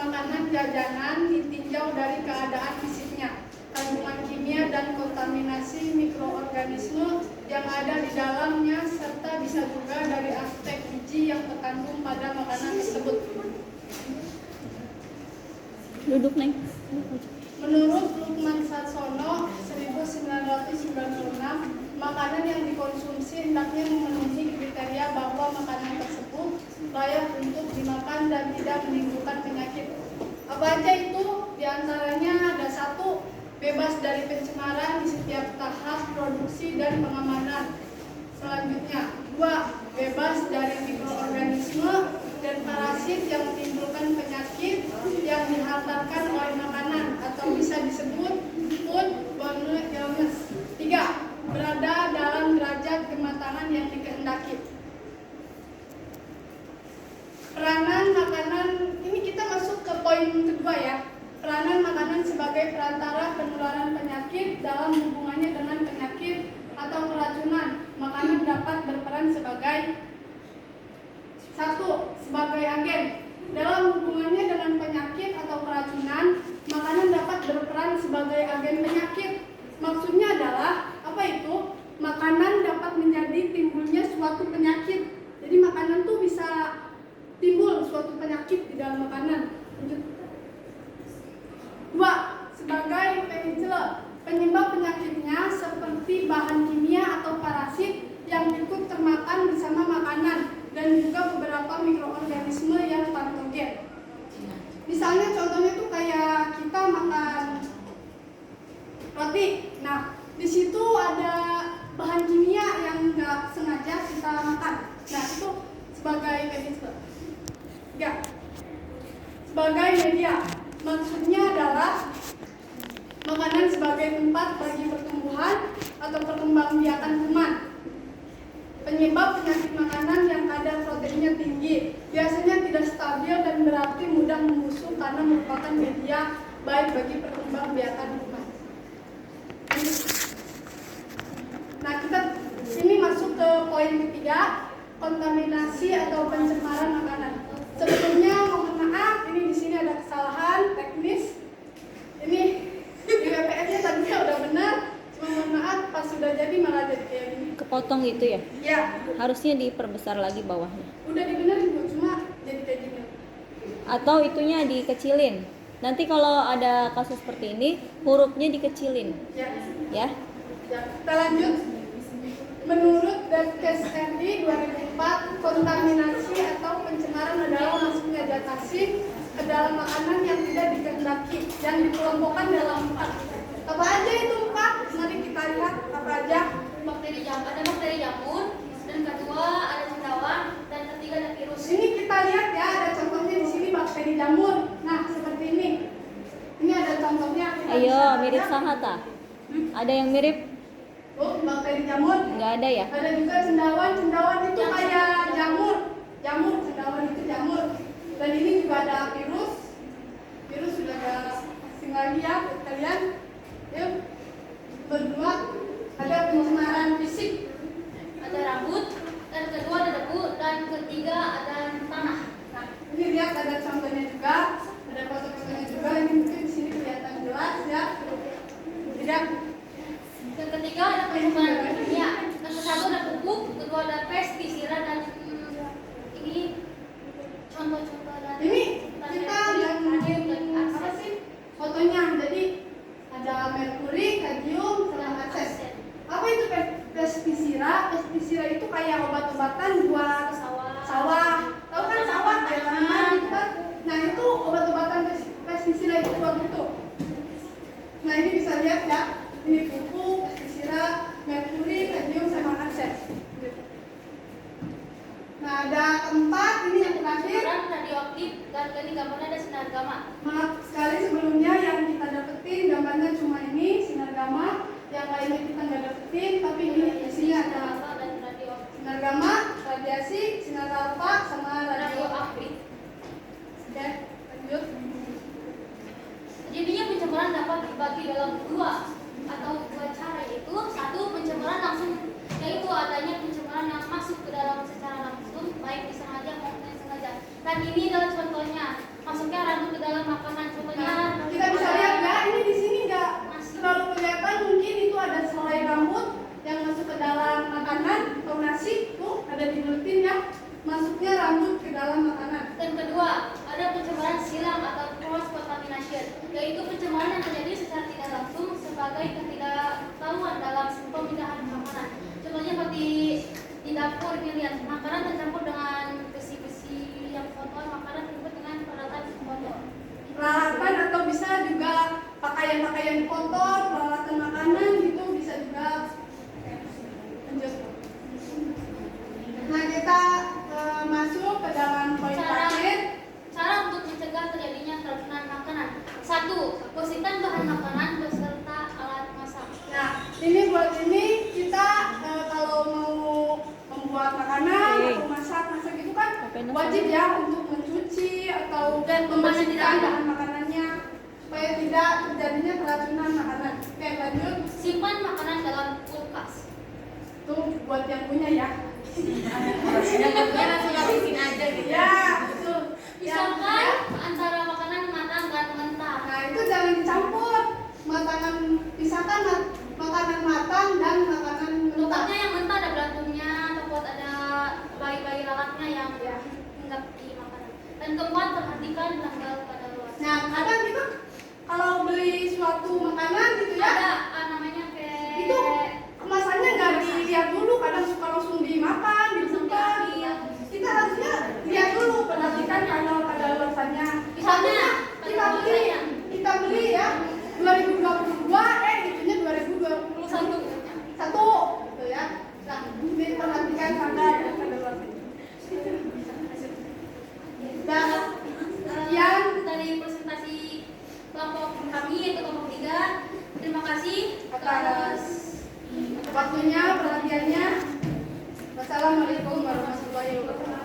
makanan jajanan ditinjau dari keadaan fisiknya, kandungan kimia dan kontaminasi mikroorganisme yang ada di dalamnya, serta bisa juga dari aspek gizi yang terkandung pada makanan tersebut. Duduk, Neng. Menurut Lukman Sasono 1996, makanan yang dikonsumsi hendaknya memenuhi kriteria bahwa makanan tersebut layak untuk dimakan dan tidak menimbulkan penyakit. Apa aja itu? Di antaranya ada 1, bebas dari pencemaran di setiap tahap produksi dan pengamanan. Selanjutnya, 2, bebas dari mikroorganisme dan parasit yang menimbulkan penyakit yang dihantarkan oleh makanan atau bisa disebut foodborne illness. 3, berada dalam derajat kematangan yang dikehendaki. Peranan makanan, ini kita masuk ke poin kedua ya. Peranan makanan sebagai perantara penularan penyakit dalam hubungannya dengan penyakit atau keracunan. Makanan dapat berperan sebagai 1, sebagai agen. Dalam hubungannya dengan penyakit atau keracunan, makanan dapat berperan sebagai agen penyakit. Maksudnya adalah apa itu? Makanan dapat menjadi timbulnya suatu penyakit. Jadi makanan tuh bisa timbul suatu penyakit di dalam makanan. Lanjut. 2, sebagai penyebab penyakitnya seperti bahan kimia atau parasit yang ikut termakan bersama makanan dan juga beberapa mikroorganisme yang patogen. Misalnya contohnya tuh kayak kita makan roti. Nah, di situ ada bahan kimia yang nggak sengaja kita makan. Nah, itu sebagai penyebab. 3, sebagai media. Maksudnya adalah makanan sebagai tempat bagi pertumbuhan atau perkembangbiakan kuman. Penyebab penyakit makanan yang kadar proteinnya tinggi, biasanya tidak stabil dan berarti mudah membusuk karena merupakan media baik bagi perkembangbiakan kuman. Nah, kita ini masuk ke poin ketiga, kontaminasi atau pencemaran makanan. Sebelumnya mohon maaf, ini di sini ada kesalahan teknis. Ini di WPS-nya tadinya udah benar, cuma mohon maaf pas sudah jadi malah jadi kayak gini. Kepotong gitu ya? Ya. Harusnya diperbesar lagi bawahnya. Udah dibenerin Bu, cuma jadi kayak gini. Atau itunya dikecilin. Nanti kalau ada kasus seperti ini, hurufnya dikecilin. Ya. Ya. Ya. Kita lanjut. Menurut Depkes RI 2004, kontaminasi atau pencemaran adalah masuknya zat asid ke dalam makanan yang tidak dikehendaki, yang dikelompokkan dalam 4. Apa aja itu 4? Mari kita lihat apa aja. Ada bakteri jamur, dan kedua ada cendawan, dan ketiga ada virus. Ini kita lihat ya, ada contohnya di sini bakteri jamur. Nah, seperti ini. Ini ada contohnya. Ayo, mirip sahata. Ada yang mirip? Oh, bakteri jamur. Nggak ada ya? Ada juga cendawan. Cendawan itu kayak jamur. Cendawan itu jamur. Dan ini juga ada virus. Virus sudah ada asing lagi ya, kalian. Yuk. Berdua ada pencemaran fisik. Ada rambut, dan kedua ada debu, dan ketiga ada tanah. Nah, ini lihat ada contohnya juga, ada foto-fotonya juga. Ini mungkin di sini kelihatan jelas ya. Tidak. Yang ketiga ada pencemaran kimia. Yang kesatu ada pupuk, kedua ada pestisida, dan ini contoh-contoh dari Ini kita lihat apa sih fotonya? Jadi ada merkuri, kadmium, sama arsen. Apa itu pestisida? Pestisida itu kayak obat-obatan buat sawah. Tahu kan sawah kayak tanaman gitu kan? Nah, itu obat-obatan pestisida itu buat itu. Nah, ini bisa lihat ya. Ini pupuk, pestisida, merkuri, kadmium, sama arsen. Nah, ada keempat, ini yang terakhir. Radioaktif, dan ini gambarnya ada sinar gamma. Maaf sekali sebelumnya yang kita dapetin gambarnya cuma ini, sinar gamma. Yang lainnya kita nggak dapetin, tapi ini isinya ada Dan radioaktif. sinar gamma, radiasi, sinar alfa, sama radioaktif. Oke, lanjut. Jadinya pencemaran dapat dibagi dalam dua cara, yaitu 1, pencemaran langsung, yaitu adanya pencemaran yang masuk ke dalam secara langsung, baik disengaja maupun disengaja. Dan ini adalah contohnya, masuknya rambut ke dalam dalam makanan. Contohnya Kita bisa lihat ya, ini di sini nggak terlalu kelihatan, mungkin itu ada selai rambut yang masuk ke dalam makanan atau nasi, tuh ada dibuletin ya, masuknya rambut ke dalam makanan. Dan kedua, ada pencemaran silang atau cross contamination, yaitu pencemaran yang terjadi secara tidak langsung sebagai ketidaktahuan dalam pemindahan makanan. Contohnya seperti di dapur, ini lihat makanan tercampur dengan besi-besi yang kotor, makanan terlibat dengan peralatan kotor. Peralatan atau bisa juga pakaian-pakaian kotor, peralatan makanan gitu bisa juga. Lanjut. Nah kita masuk ke dalam poin terakhir. Cara untuk mencegah terjadinya keracunan makanan. 1. Bersihkan bahan makanan beserta alat masak. Nah ini buat ini kita kalau mau membuat makanan atau masak gitu kan wajib ya untuk mencuci atau Dan membersihkan bahan makanannya supaya tidak terjadinya keracunan makanan. Oke lanjut. Simpan makanan dalam kulkas. Tuh buat yang punya ya. Yang punya langsung habisin aja gitu. Ya betul. Pisahkan antara makanan matang dan mentah. Nah itu jangan dicampur. Pisahkan makanan matang dan makanan mentah. Takutnya yang mentah ada belantumnya, takut ada bayi-bayi lalatnya yang hinggap di makanan. Dan keempat, perhatikan tanggal kadaluarsa. Nah kadang gitu kalau beli suatu makanan gitu ya. Ada namanya kayak Itu kemasannya nggak dilihat dulu, kadang suka langsung dimakan, dibuka. Kita harusnya lihat dulu, perhatikan kalau kadaluarsanya. Misalnya, kita beli ya 2022, itunya 2021 gitu ya. Nah, ini perhatikan tanggal kadaluarsanya. Dan sekian dari presentasi kelompok kami yaitu kelompok 3. Terima kasih atas waktunya, perhatiannya. Wassalamualaikum warahmatullahi wabarakatuh.